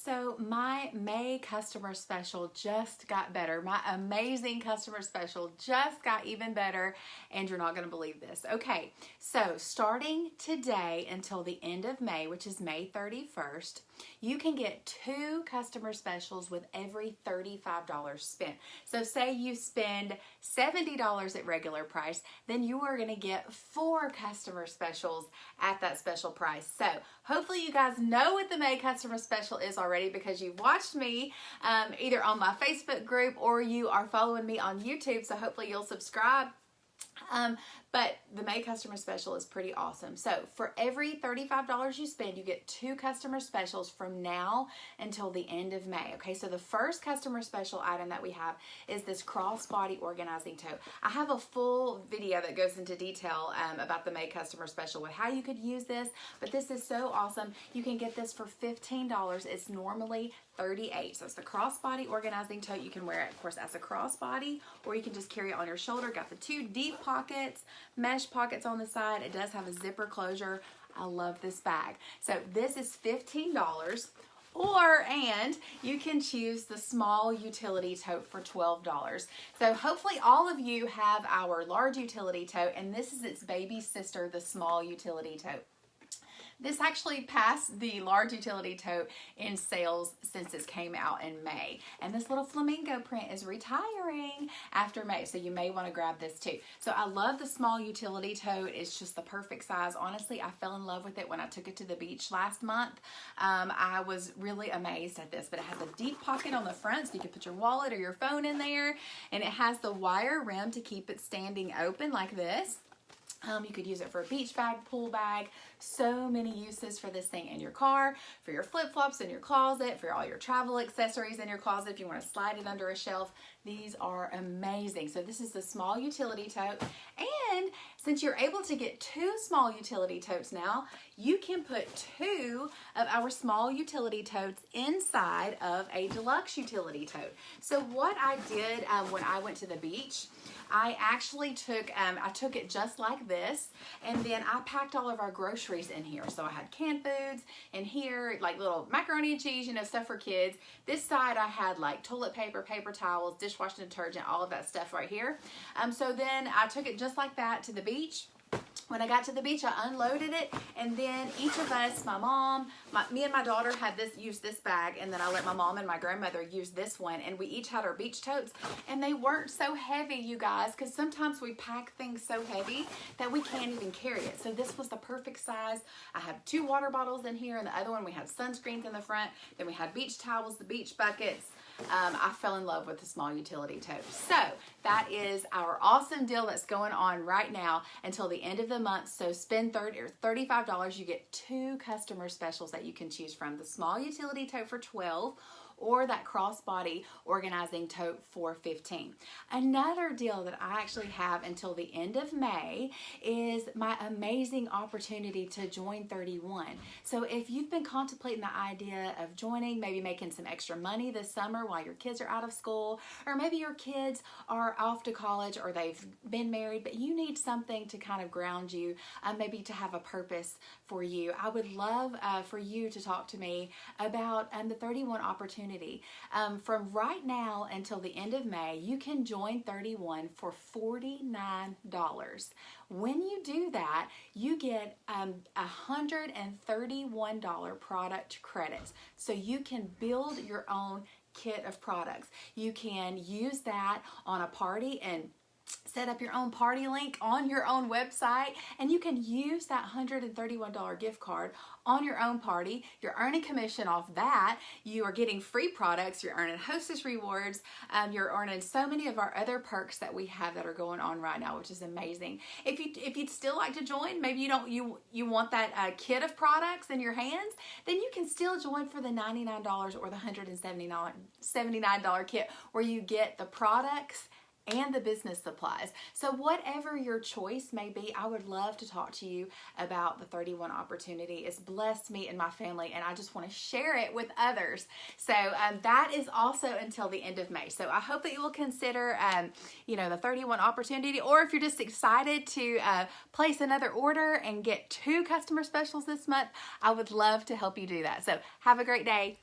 So my May customer special just got better. My amazing customer special just got even better, and you're not going to believe this. Okay, so starting today until the end of May, which is May 31st, you can get 2 customer specials with every $35 spent. So say you spend $70 at regular price, then you are going to get 4 customer specials at that special price. So hopefully you guys know what the May customer special is already because you've watched me either on my Facebook group or you are following me on YouTube. So hopefully you'll subscribe. But the May customer special is pretty awesome. So for every $35 you spend, you get 2 customer specials from now until the end of May. Okay, so the first customer special item that we have is this crossbody organizing tote. I have a full video that goes into detail about the May customer special with how you could use this, but this is so awesome. You can get this for $15. It's normally $38. So it's the crossbody organizing tote. You can wear it, of course, as a crossbody, or you can just carry it on your shoulder. Got the 2 deep pockets, mesh pockets on the side. It does have a zipper closure. I love this bag. So this is $15. And you can choose the small utility tote for $12. So hopefully all of you have our large utility tote, and this is its baby sister, the small utility tote. This actually passed the large utility tote in sales since it came out in May. And this little flamingo print is retiring after May, so you may want to grab this too. So I love the small utility tote. It's just the perfect size. Honestly, I fell in love with it when I took it to the beach last month. I was really amazed at this, but it has a deep pocket on the front so you can put your wallet or your phone in there. And it has the wire rim to keep it standing open like this. You could use it for a beach bag, pool bag, so many uses for this thing in your car, for your flip-flops in your closet, for all your travel accessories in your closet if you want to slide it under a shelf. These are amazing. So this is the small utility tote, and since you're able to get 2 small utility totes now, you can put 2 of our small utility totes inside of a deluxe utility tote. So what I did when I went to the beach, I actually took it just like this, and then I packed all of our groceries in here. So I had canned foods in here, like little macaroni and cheese, you know, stuff for kids. This side I had like toilet paper, paper towels, dishwashing detergent, all of that stuff right here. So then I took it just like that to the beach. When I got to the beach, I unloaded it, and then each of us, my mom, me and my daughter used this bag, and then I let my mom and my grandmother use this one, and we each had our beach totes, and they weren't so heavy, you guys, because sometimes we pack things so heavy that we can't even carry it. So this was the perfect size. I had 2 water bottles in here, and the other one we had sunscreens in the front, then we had beach towels, the beach buckets. I fell in love with the small utility tote. So that is our awesome deal that's going on right now until the end of the month. So spend $30 or $35, you get 2 customer specials that you can choose from. The small utility tote for $12, or that crossbody organizing tote for $15. Another deal that I actually have until the end of May is my amazing opportunity to join 31. So if you've been contemplating the idea of joining, maybe making some extra money this summer while your kids are out of school, or maybe your kids are off to college or they've been married, but you need something to kind of ground you, maybe to have a purpose for you, I would love for you to talk to me about the 31 opportunity. From right now until the end of May, you can join 31 for $49. When you do that, you get $131 product credits. So you can build your own kit of products. You can use that on a party and set up your own party link on your own website, and you can use that $131 gift card on your own party. You're earning commission off that. You are getting free products. You're earning hostess rewards. You're earning so many of our other perks that we have that are going on right now, which is amazing. If you'd still like to join, maybe you want that kit of products in your hands, then you can still join for the $99 or the $179 kit, where you get the products and the business supplies. So whatever your choice may be, I would love to talk to you about the 31 opportunity. It's blessed me and my family, and I just want to share it with others. So that is also until the end of May. So I hope that you will consider, the 31 opportunity, or if you're just excited to place another order and get 2 customer specials this month, I would love to help you do that. So have a great day.